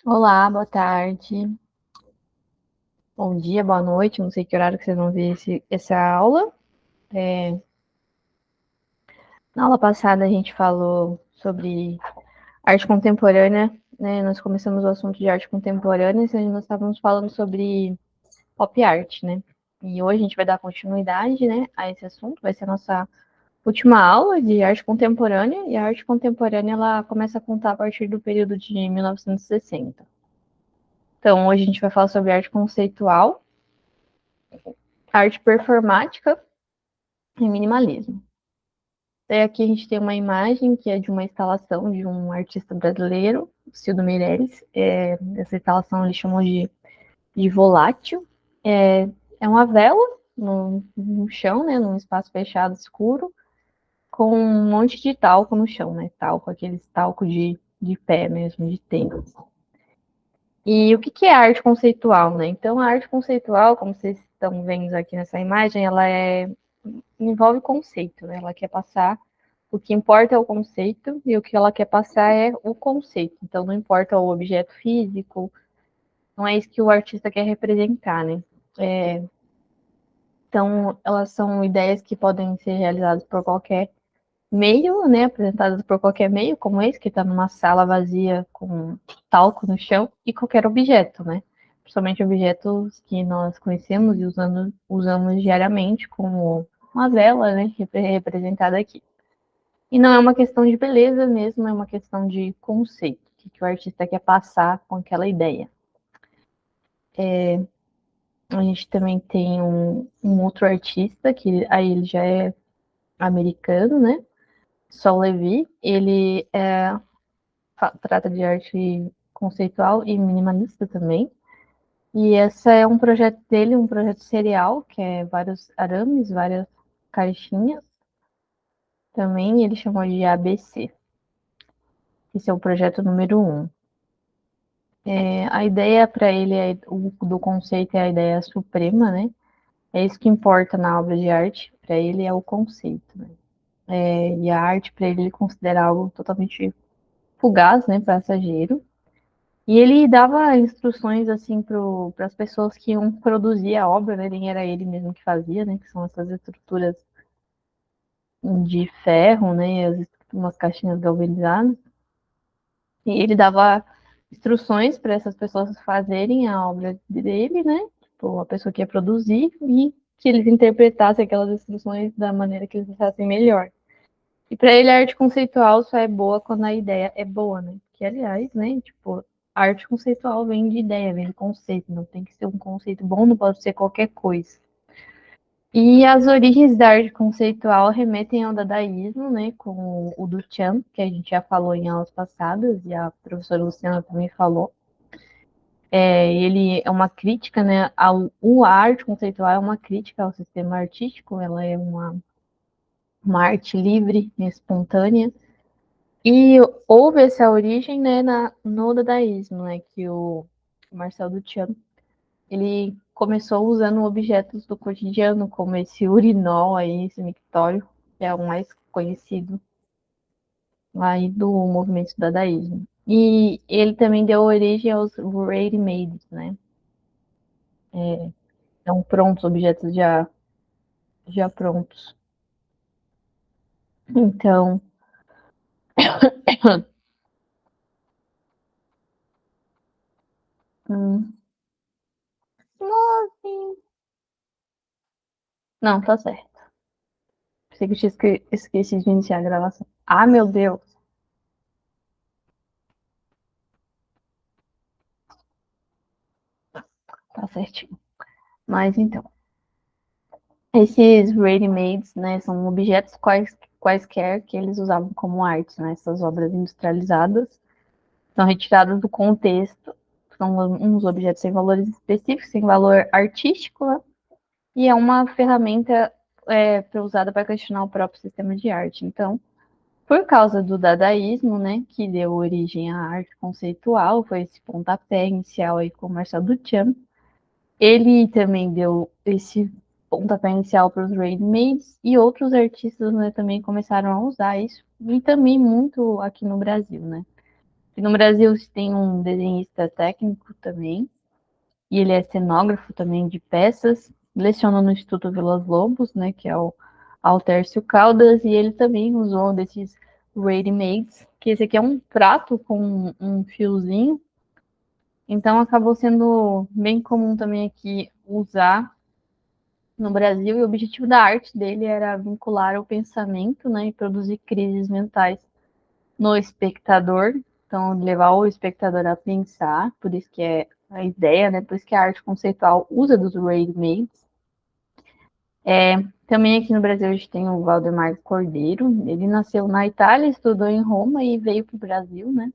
Olá, boa tarde. Bom dia, boa noite. Não sei que horário que vocês vão ver essa aula. Na aula passada a gente falou sobre arte contemporânea, né? Nós começamos o assunto de arte contemporânea e nós estávamos falando sobre pop art, né? E hoje a gente vai dar continuidade, né, a esse assunto. Vai ser a nossa última aula de arte contemporânea. E a arte contemporânea ela começa a contar a partir do período de 1960. Então, hoje a gente vai falar sobre arte conceitual, arte performática e minimalismo. Daí aqui a gente tem uma imagem que é de uma instalação de um artista brasileiro, Cildo Meirelles. Essa instalação ele chamou de volátil. É uma vela no chão, né, num espaço fechado escuro, com um monte de talco no chão, né? Talco, aqueles talco de pé mesmo, de tênis. E o que é arte conceitual, né? Então, a arte conceitual, como vocês estão vendo aqui nessa imagem, envolve conceito, né? Ela quer passar. O que importa é o conceito e o que ela quer passar é o conceito. Então, não importa o objeto físico, não é isso que o artista quer representar, né? Então, elas são ideias que podem ser realizadas por qualquer meio, né? Apresentadas por qualquer meio, como esse, que está numa sala vazia com talco no chão, e qualquer objeto, né? Principalmente objetos que nós conhecemos e usamos diariamente, como uma vela, né? Representada aqui. E não é uma questão de beleza mesmo, é uma questão de conceito, o que o artista quer passar com aquela ideia. A gente também tem um outro artista, que aí ele já é americano, né? Sol Levi. Trata de arte conceitual e minimalista também. E esse é um projeto dele, um projeto serial, que é vários arames, várias caixinhas. Também ele chamou de ABC. Esse é o projeto número 1. A ideia para ele do conceito é a ideia suprema, né? É isso que importa na obra de arte. Para ele é o conceito, né? E a arte para ele considera algo totalmente fugaz, né? Passageiro. E ele dava instruções assim para as pessoas que iam produzir a obra, né? Nem era ele mesmo que fazia, né? Que são essas estruturas de ferro, né? Umas caixinhas galvanizadas. E ele dava instruções para essas pessoas fazerem a obra dele, né? Tipo, a pessoa que ia produzir e que eles interpretassem aquelas instruções da maneira que eles achassem melhor. E para ele a arte conceitual só é boa quando a ideia é boa, né? Que aliás, né, tipo, a arte conceitual vem de ideia, vem de conceito, não tem que ser um conceito bom, não pode ser qualquer coisa. E as origens da arte conceitual remetem ao dadaísmo, né, com o Duchamp, que a gente já falou em aulas passadas, e a professora Luciana também falou. Ele é uma crítica, né, a arte conceitual é uma crítica ao sistema artístico, ela é uma arte livre, espontânea, e houve essa origem, né, no dadaísmo, né, que o Marcel Duchamp, ele começou usando objetos do cotidiano, como esse urinol aí, esse mictório, que é o mais conhecido aí do movimento dadaísmo. E ele também deu origem aos ready-mades, né, então prontos, objetos já prontos. Então, hum, não, tá certo. Pensei que eu tinha esquecido de iniciar a gravação. Ah, meu Deus. Tá certinho. Mas então, esses ready-mades, né, são objetos quaisquer que eles usavam como arte, né? Essas obras industrializadas são retiradas do contexto, são uns objetos sem valores específicos, sem valor artístico, né? E é uma ferramenta usada para questionar o próprio sistema de arte. Então, por causa do dadaísmo, né, que deu origem à arte conceitual, foi esse pontapé inicial aí com o Marcel Duchamp. Ele também deu esse pontapé inicial para os ready-mades e outros artistas, né, também começaram a usar isso, e também muito aqui no Brasil, né? E no Brasil tem um desenhista técnico também, e ele é cenógrafo também de peças, leciona no Instituto Vilas Lobos, né, que é o Altércio Caldas, e ele também usou desses ready-mades, que esse aqui é um prato com um fiozinho, então acabou sendo bem comum também aqui usar no Brasil, e o objetivo da arte dele era vincular o pensamento, né, e produzir crises mentais no espectador, então levar o espectador a pensar, por isso que é a ideia, né, por isso que a arte conceitual usa dos ready-mades. Também aqui no Brasil a gente tem o Valdemar Cordeiro, ele nasceu na Itália, estudou em Roma e veio para o Brasil, né,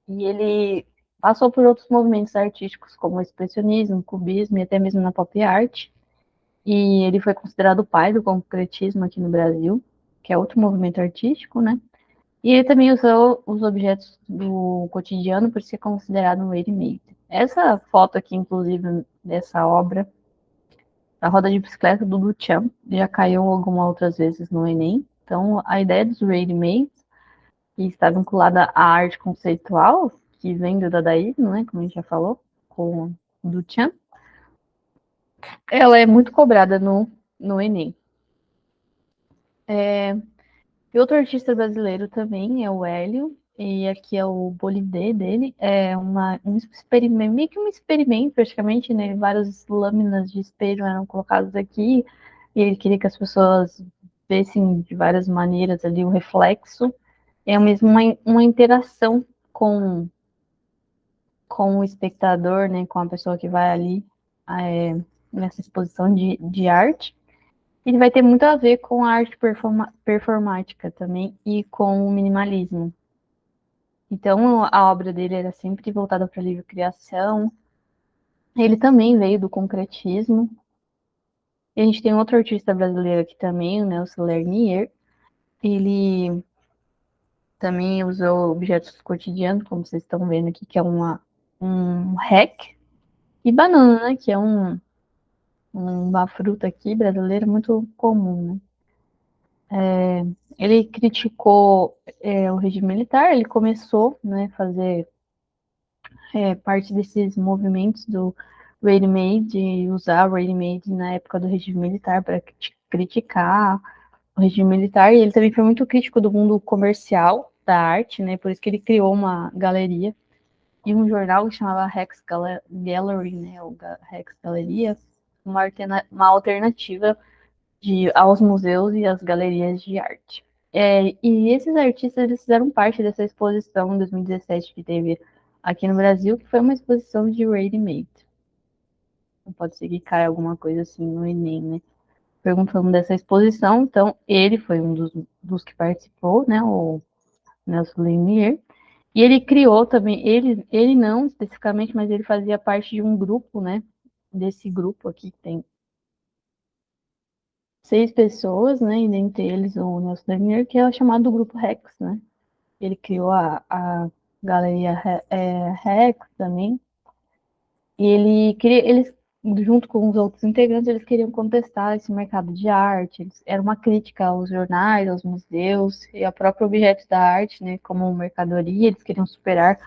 e ele passou por outros movimentos artísticos, como o expressionismo, o cubismo e até mesmo na pop art. E ele foi considerado o pai do concretismo aqui no Brasil, que é outro movimento artístico, né? E ele também usou os objetos do cotidiano por ser considerado um ready-made. Essa foto aqui, inclusive, dessa obra, a roda de bicicleta do Duchamp, já caiu algumas outras vezes no Enem. Então, a ideia dos ready-mades, que está vinculada à arte conceitual, que vem do dadaísmo, né, como a gente já falou, com o Duchamp, ela é muito cobrada no Enem. E outro artista brasileiro também é o Hélio, e aqui é o Bolidê dele. É um experimento, meio que um experimento, praticamente, né? Várias lâminas de espelho eram colocadas aqui, e ele queria que as pessoas vissem de várias maneiras ali o reflexo. É mesmo uma interação com o espectador, né? Com a pessoa que vai ali nessa exposição de arte. Ele vai ter muito a ver com a arte performática também e com o minimalismo. Então, a obra dele era sempre voltada para a livre criação. Ele também veio do concretismo. E a gente tem outro artista brasileiro aqui também, o Nelson Lernier. Ele também usou objetos cotidianos, como vocês estão vendo aqui, que é um hack. E banana, né, que é uma fruta aqui brasileira muito comum, né? Ele criticou o regime militar, ele começou, né, a fazer parte desses movimentos do ready-made, e usar o ready-made na época do regime militar para criticar o regime militar, e ele também foi muito crítico do mundo comercial da arte, né, por isso que ele criou uma galeria e um jornal que chamava Rex Gallery, né, ou Rex Galeria, uma alternativa aos museus e às galerias de arte. E esses artistas eles fizeram parte dessa exposição em 2017 que teve aqui no Brasil, que foi uma exposição de ready-made. Não pode ser que caia alguma coisa assim no Enem, né? Perguntando dessa exposição, então ele foi um dos que participou, né? O Nelson Lemier. E ele criou também, ele não especificamente, mas ele fazia parte de um grupo, né? Desse grupo aqui que tem 6 pessoas, né? E dentre eles o Nelson Lemier, que é chamado Grupo Rex, né? Ele criou a Galeria Rex também. E eles, junto com os outros integrantes, eles queriam contestar esse mercado de arte. Era uma crítica aos jornais, aos museus e ao próprio objeto da arte, né? Como mercadoria, eles queriam superar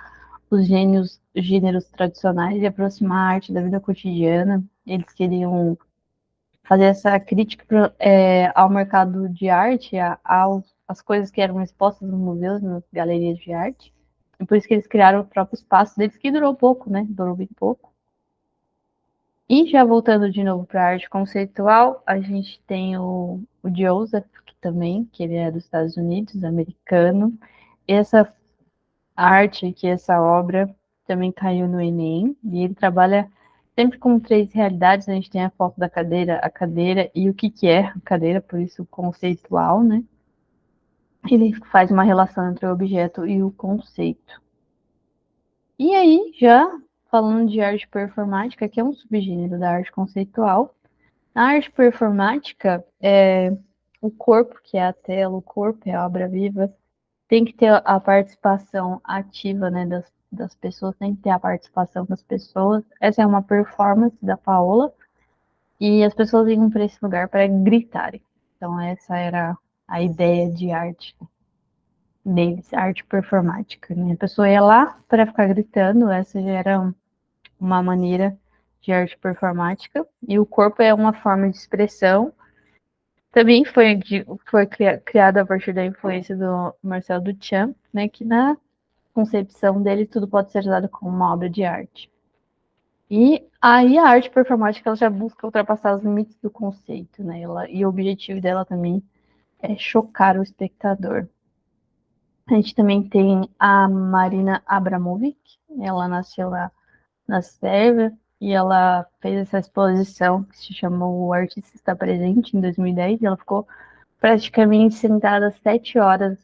os gêneros tradicionais e aproximar a arte da vida cotidiana. Eles queriam fazer essa crítica ao mercado de arte, às coisas que eram expostas nos museus, nas galerias de arte. E por isso que eles criaram o próprio espaço deles, que durou pouco, né? Durou bem pouco. E já voltando de novo para a arte conceitual, a gente tem o Joseph, que ele é dos Estados Unidos, americano. Essa arte, essa obra, também caiu no Enem, e ele trabalha sempre com 3 realidades. A gente tem a foto da cadeira, a cadeira e o que é a cadeira, por isso conceitual, né? Ele faz uma relação entre o objeto e o conceito. E aí, já falando de arte performática, que é um subgênero da arte conceitual, a arte performática é o corpo, que é a tela, o corpo é a obra viva, tem que ter a participação ativa, né, das pessoas, tem que ter a participação das pessoas. Essa é uma performance da Paola, e as pessoas iam para esse lugar para gritarem. Então, essa era a ideia de arte. deles, arte performática, né? A pessoa ia lá para ficar gritando, essa já era uma maneira de arte performática, e o corpo é uma forma de expressão. Também foi criado a partir da influência do Marcel Duchamp, né, que na concepção dele tudo pode ser usado como uma obra de arte. E aí a arte performática ela já busca ultrapassar os limites do conceito, né? E o objetivo dela também é chocar o espectador. A gente também tem a Marina Abramovic, ela nasceu lá na Sérvia e ela fez essa exposição que se chamou O Artista Está Presente em 2010 e ela ficou praticamente sentada 7 horas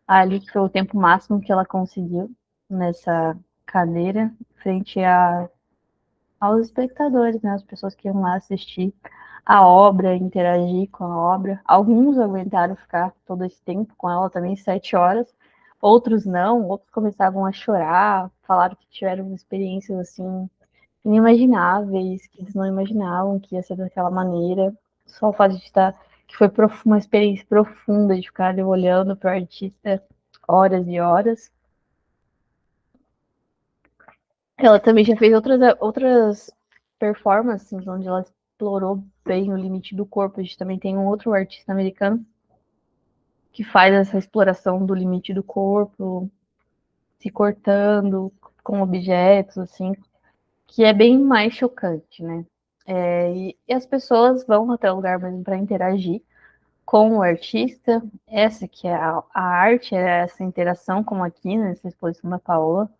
ali, que foi o tempo máximo que ela conseguiu nessa cadeira, frente aos espectadores, né, as pessoas que iam lá assistir a obra, interagir com a obra. Alguns aguentaram ficar todo esse tempo com ela também, 7 horas, outros não, outros começavam a chorar, falaram que tiveram experiências assim inimagináveis, que eles não imaginavam que ia ser daquela maneira. Só o fato de estar, que foi uma experiência profunda de ficar ali olhando para o artista horas e horas. Ela também já fez outras performances onde ela explorou bem o limite do corpo. A gente também tem um outro artista americano que faz essa exploração do limite do corpo, se cortando com objetos, assim, que é bem mais chocante, né? E as pessoas vão até o lugar mesmo para interagir com o artista. Essa que é a arte, é essa interação, como aqui nessa exposição da Paola,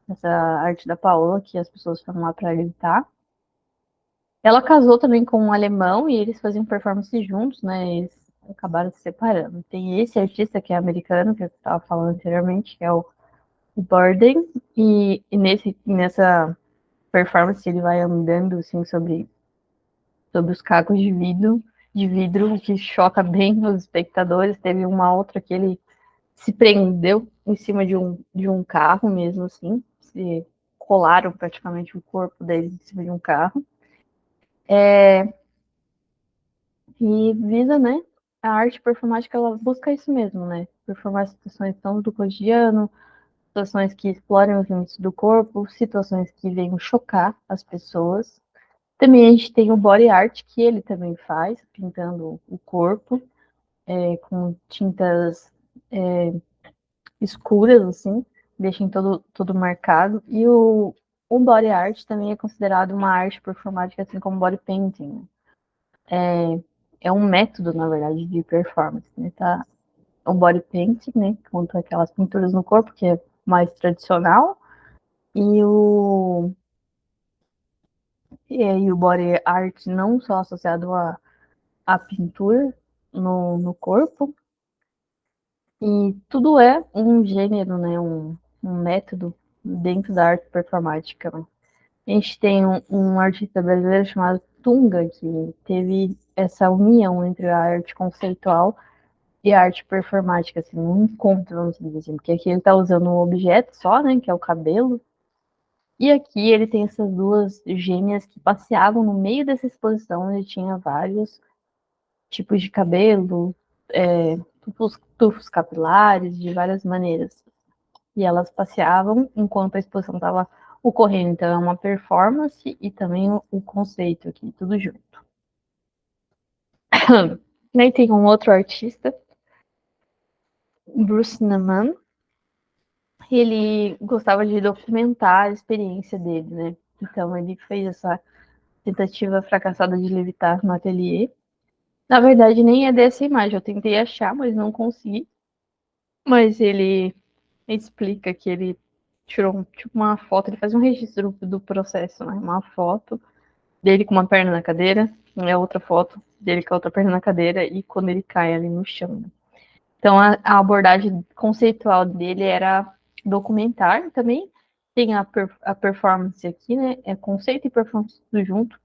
essa arte da Paola, que as pessoas foram lá para gritar. Ela casou também com um alemão e eles faziam performance juntos, né? Eles acabaram se separando. Tem esse artista que é americano, que eu estava falando anteriormente, que é o Borden, e nessa performance ele vai andando assim sobre os cacos de vidro, o que choca bem os espectadores. Teve uma outra que ele se prendeu em cima de um carro mesmo, assim, se colaram praticamente o corpo dele em cima de um carro. E visa, né, a arte performática, ela busca isso mesmo, né, performar situações tão do cotidiano, situações que exploram os limites do corpo, situações que venham chocar as pessoas. Também a gente tem o body art, que ele também faz, pintando o corpo, com tintas escuras, assim, deixam todo marcado. E o body art também é considerado uma arte performática, assim como body painting. É um método, na verdade, de performance, né? Tá? O body painting, né? Conta aquelas pinturas no corpo, que é mais tradicional. E o body art não só associado à pintura no corpo. E tudo é um gênero, né? Um método dentro da arte performática. Né? A gente tem um artista brasileiro chamado Tunga, que teve essa união entre a arte conceitual e a arte performática, assim, um encontro, vamos dizer assim, porque aqui ele está usando um objeto só, né, que é o cabelo, e aqui ele tem essas duas gêmeas que passeavam no meio dessa exposição, onde tinha vários tipos de cabelo, tufos capilares, de várias maneiras. E elas passeavam enquanto a exposição estava ocorrendo. Então é uma performance e também o conceito aqui, tudo junto. Aí tem um outro artista, Bruce Nauman. Ele gostava de documentar a experiência dele, né? Então ele fez essa tentativa fracassada de levitar no ateliê. Na verdade, nem é dessa imagem. Eu tentei achar, mas não consegui. Mas ele explica que ele tirou tipo uma foto, ele faz um registro do processo, né? Uma foto dele com uma perna na cadeira, é outra foto dele com a outra perna na cadeira e quando ele cai ali no chão. Então a abordagem conceitual dele era documentar também. Tem a performance aqui, né? É conceito e performance tudo junto.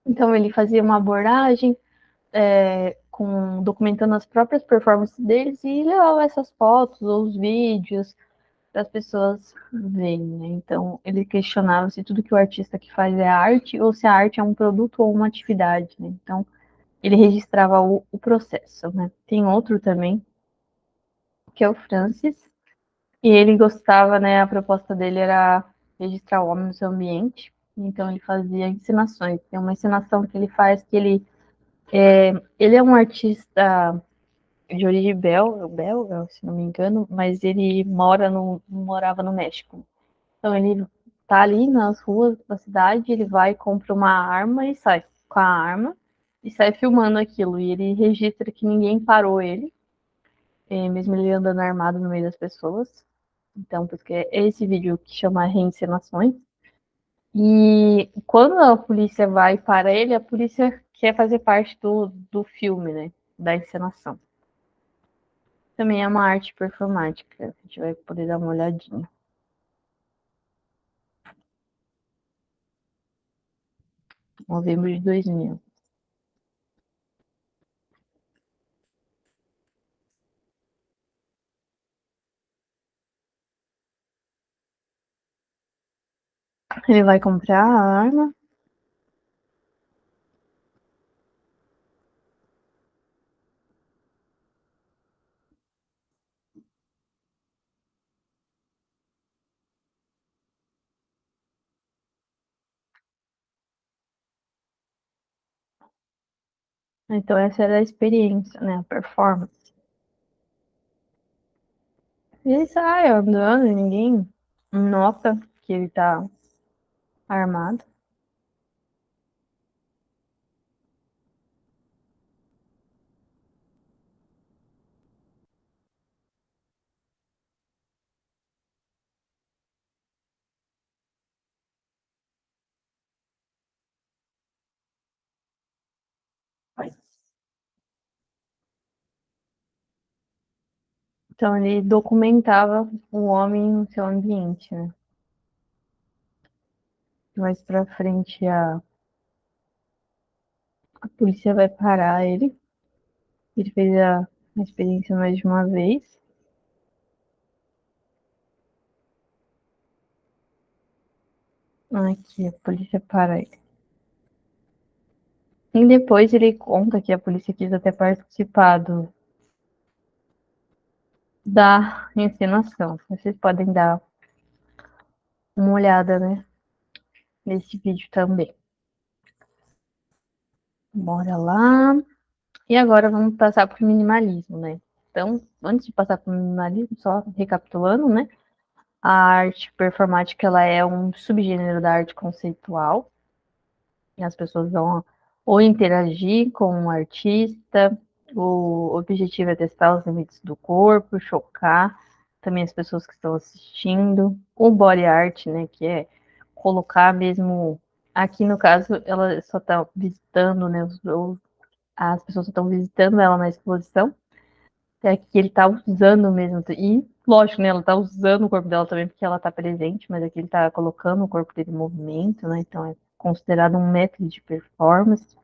Então ele fazia uma abordagem documentando as próprias performances deles e levava essas fotos ou os vídeos para as pessoas verem, né? Então, ele questionava se tudo que o artista que faz é arte ou se a arte é um produto ou uma atividade, né? Então, ele registrava o processo, né? Tem outro também, que é o Francis, e ele gostava, né, a proposta dele era registrar o homem no seu ambiente, então ele fazia encenações. Tem uma encenação que ele faz que ele é um artista de origem belga, se não me engano, mas ele morava no México. Então ele tá ali nas ruas da cidade, ele vai, compra uma arma e sai com a arma e sai filmando aquilo. E ele registra que ninguém parou ele, mesmo ele andando armado no meio das pessoas. Então, porque é esse vídeo que chama Reencenações. E quando a polícia vai para ele, a polícia quer fazer parte do filme, né? Da encenação. Também é uma arte performática. A gente vai poder dar uma olhadinha. Novembro de 2000. Ele vai comprar a arma. Então essa era a experiência, né? A performance. E ele sai andando e ninguém nota que ele tá armado. Então ele documentava o homem no seu ambiente, né? Mais pra frente a polícia vai parar ele. Ele fez a experiência mais de uma vez. Aqui, a polícia para ele. E depois ele conta que a polícia quis até participar da encenação. Vocês podem dar uma olhada, né, nesse vídeo também. Bora lá. E agora vamos passar para o minimalismo, né? Então, antes de passar para o minimalismo, só recapitulando, né? A arte performática ela é um subgênero da arte conceitual. E as pessoas vão ou interagir com o artista, o objetivo é testar os limites do corpo, chocar também as pessoas que estão assistindo. O body art, né, que é colocar mesmo. Aqui no caso, ela só está visitando, né? As pessoas estão visitando ela na exposição. É que ele tá usando mesmo. E, lógico, né? Ela tá usando o corpo dela também, porque ela tá presente, mas aqui ele tá colocando o corpo dele em movimento, né? Então é considerado um método de performance.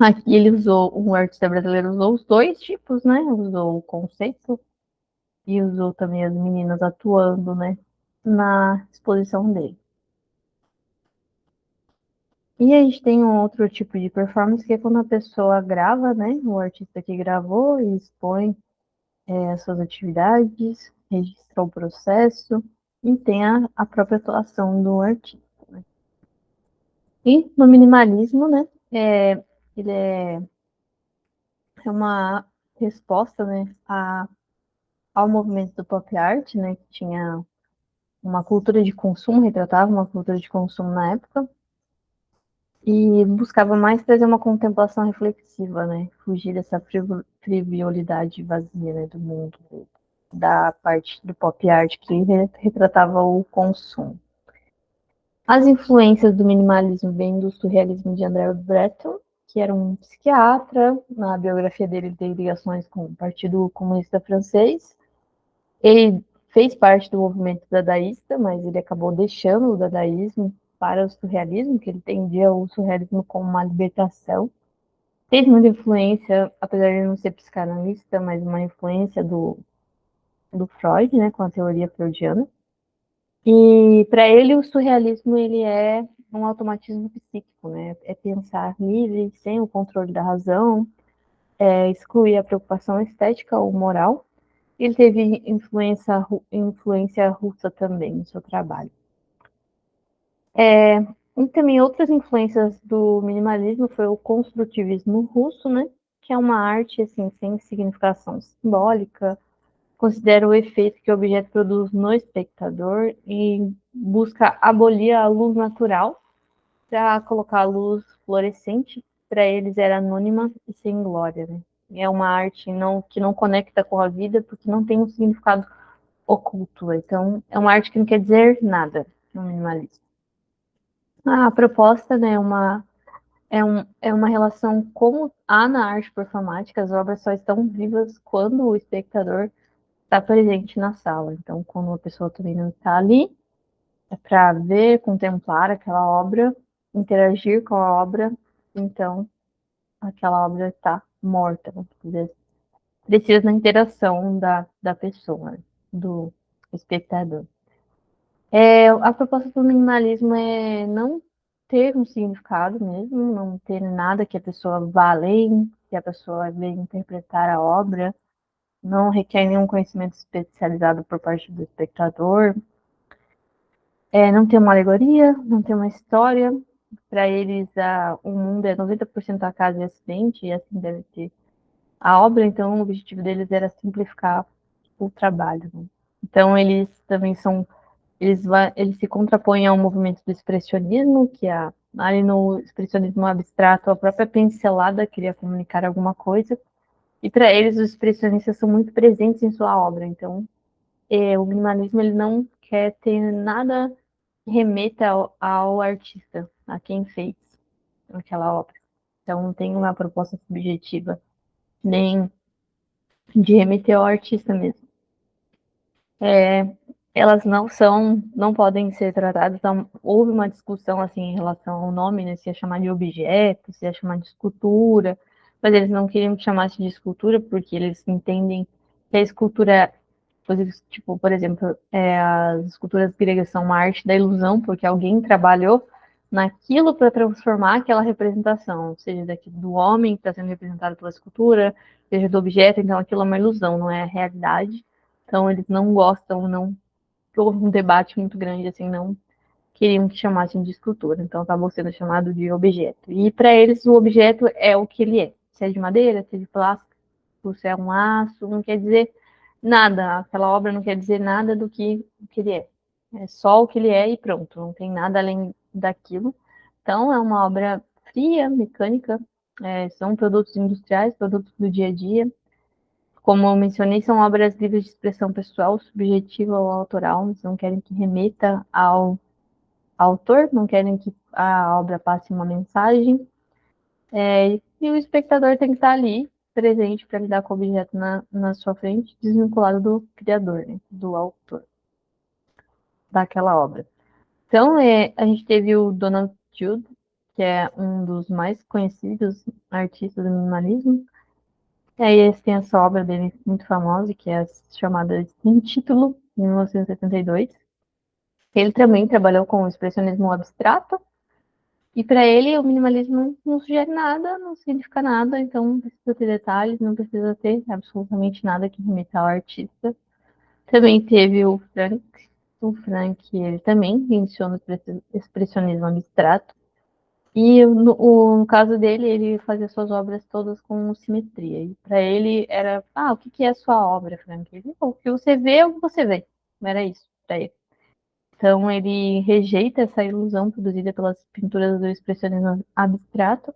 Aqui ele usou, um artista brasileiro usou os dois tipos, né? Usou o conceito e usou também as meninas atuando, né? Na exposição dele. E a gente tem um outro tipo de performance que é quando a pessoa grava, né? O artista que gravou e expõe as suas atividades, registra o processo e tem a própria atuação do artista. Né? E no minimalismo, né? Ele é uma resposta, né? Ao movimento do pop art, né? Que tinha uma cultura de consumo, retratava uma cultura de consumo na época, e buscava mais trazer uma contemplação reflexiva, né? Fugir dessa frivolidade vazia, né, do mundo, da parte do pop art que retratava o consumo. As influências do minimalismo vêm do surrealismo de André Breton, que era um psiquiatra. Na biografia dele tem ligações com o Partido Comunista Francês. Ele fez parte do movimento dadaísta, mas ele acabou deixando o dadaísmo para o surrealismo, que ele entendia o surrealismo como uma libertação. Teve muita influência, apesar de não ser psicanalista, mas uma influência do Freud, né, com a teoria freudiana. E para ele o surrealismo ele é um automatismo psíquico, né? É pensar livre, sem o controle da razão, excluir a preocupação estética ou moral Ele teve influência russa também no seu trabalho. E também outras influências do minimalismo foi o construtivismo russo, né? Que é uma arte assim sem significação simbólica, considera o efeito que o objeto produz no espectador e busca abolir a luz natural para colocar a luz fluorescente. Para eles era anônima e sem glória, né? É uma arte que não conecta com a vida porque não tem um significado oculto. Então, é uma arte que não quer dizer nada no minimalismo. A proposta, né, é uma relação como há na arte performática, as obras só estão vivas quando o espectador está presente na sala. Então, quando a pessoa também não está ali, é para ver, contemplar aquela obra, interagir com a obra, então aquela obra está morta, precisa da interação da pessoa, do espectador. A proposta do minimalismo é não ter um significado mesmo, não ter nada que a pessoa vá além, que a pessoa venha interpretar a obra, não requer nenhum conhecimento especializado por parte do espectador, não tem uma alegoria, não tem uma história. Para eles, o mundo é 90% acaso e acidente, e assim deve ter a obra, então o objetivo deles era simplificar o trabalho. Né? Então, eles também são eles se contrapõem ao movimento do expressionismo, que ali no expressionismo abstrato, a própria pincelada queria comunicar alguma coisa, e para eles os expressionistas são muito presentes em sua obra, então o minimalismo ele não quer ter nada que remeta ao artista, a quem fez aquela obra. Então não tem uma proposta subjetiva, nem de remeter ao artista mesmo. Elas não podem ser tratadas. Então, houve uma discussão assim em relação ao nome, né, se ia chamar de objeto, se ia chamar de escultura, mas eles não queriam que chamasse de escultura porque eles entendem que a escultura, tipo, por exemplo, as esculturas gregas são uma arte da ilusão, porque alguém trabalhou naquilo para transformar aquela representação, seja do homem que está sendo representado pela escultura, seja do objeto, então aquilo é uma ilusão, não é a realidade. Então eles não gostam, não houve um debate muito grande, assim, não queriam que chamassem de escultura, então acabou sendo chamado de objeto. E para eles o objeto é o que ele é, se é de madeira, se é de plástico, se é um aço, não quer dizer nada, aquela obra não quer dizer nada do que ele é. É só o que ele é e pronto, não tem nada além daquilo. Então é uma obra fria, mecânica, são produtos industriais, produtos do dia a dia, como eu mencionei, são obras livres de expressão pessoal, subjetiva ou autoral, eles não querem que remeta ao autor, não querem que a obra passe uma mensagem, e o espectador tem que estar ali, presente, para lidar com o objeto na sua frente, desvinculado do criador, né, do autor daquela obra. Então, a gente teve o Donald Judd, que é um dos mais conhecidos artistas do minimalismo. E aí eles têm essa obra dele muito famosa, que é a chamada Sem Título, em 1972. Ele também trabalhou com o expressionismo abstrato, e para ele o minimalismo não sugere nada, não significa nada, então não precisa ter detalhes, não precisa ter absolutamente nada que remeta ao artista. Também teve o Frank, ele também iniciou no expressionismo abstrato, e no caso dele, ele fazia suas obras todas com simetria. E para ele era, o que é a sua obra, Frank? Ele, o que você vê é o que você vê. Era isso para ele. Então ele rejeita essa ilusão produzida pelas pinturas do expressionismo abstrato.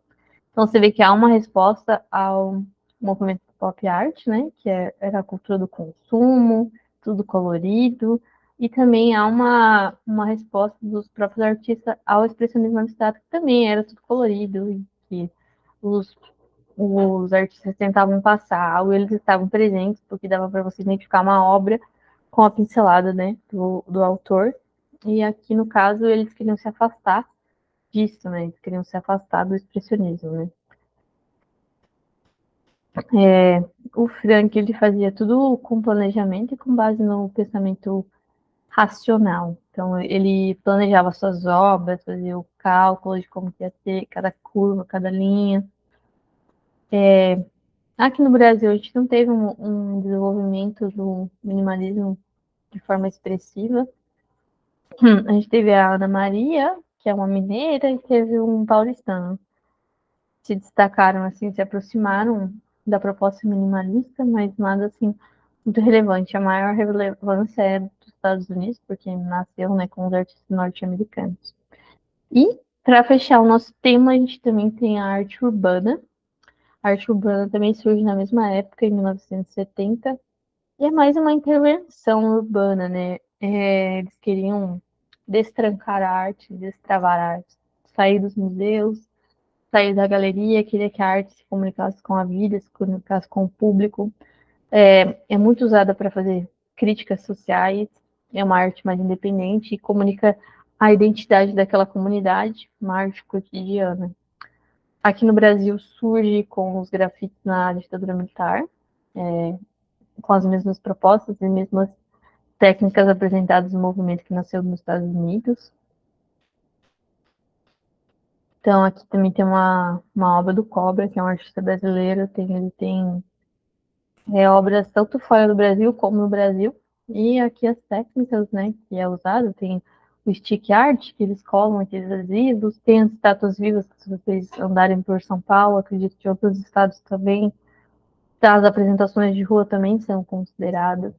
Então você vê que há uma resposta ao movimento pop art, né? Que era a cultura do consumo, tudo colorido. E também há uma resposta dos próprios artistas ao expressionismo abstrato, que também era tudo colorido, e que os, os artistas tentavam passar algo, eles estavam presentes, porque dava para você identificar uma obra com a pincelada, né, do autor. E aqui, no caso, eles queriam se afastar disso, né, eles queriam se afastar do expressionismo, né. O Frank, ele fazia tudo com planejamento e com base no pensamento racional. Então, ele planejava suas obras, fazia o cálculo de como ia ser cada curva, cada linha. Aqui no Brasil, a gente não teve um desenvolvimento do minimalismo de forma expressiva. A gente teve a Ana Maria, que é uma mineira, e teve um paulistano. Se destacaram, assim, se aproximaram da proposta minimalista, mas nada, assim, muito relevante. A maior relevância é dos Estados Unidos, porque nasceu, né, com os artistas norte-americanos. E, para fechar o nosso tema, a gente também tem a arte urbana. A arte urbana também surge na mesma época, em 1970, e é mais uma intervenção urbana, né? Eles queriam destrancar a arte, destravar a arte, sair dos museus, sair da galeria, queria que a arte se comunicasse com a vida, se comunicasse com o público. É muito usada para fazer críticas sociais, é uma arte mais independente e comunica a identidade daquela comunidade, uma arte cotidiana. Aqui no Brasil surge com os grafites na ditadura militar, com as mesmas propostas e mesmas técnicas apresentadas no movimento que nasceu nos Estados Unidos. Então, aqui também tem uma obra do Cobra, que é um artista brasileiro, ele tem obras tanto fora do Brasil como no Brasil. E aqui as técnicas, né, que é usado, tem o stick art, que eles colam aqueles adesivos, tem as estátuas vivas, que se vocês andarem por São Paulo, acredito que outros estados também, as apresentações de rua também são consideradas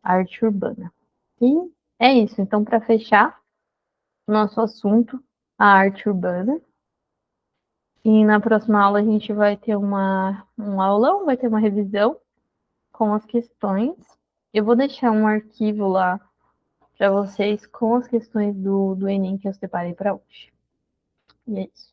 arte urbana. E é isso. Então, para fechar nosso assunto, a arte urbana. E na próxima aula a gente vai ter um aulão, vai ter uma revisão com as questões. Eu vou deixar um arquivo lá para vocês com as questões do Enem que eu separei para hoje. E é isso.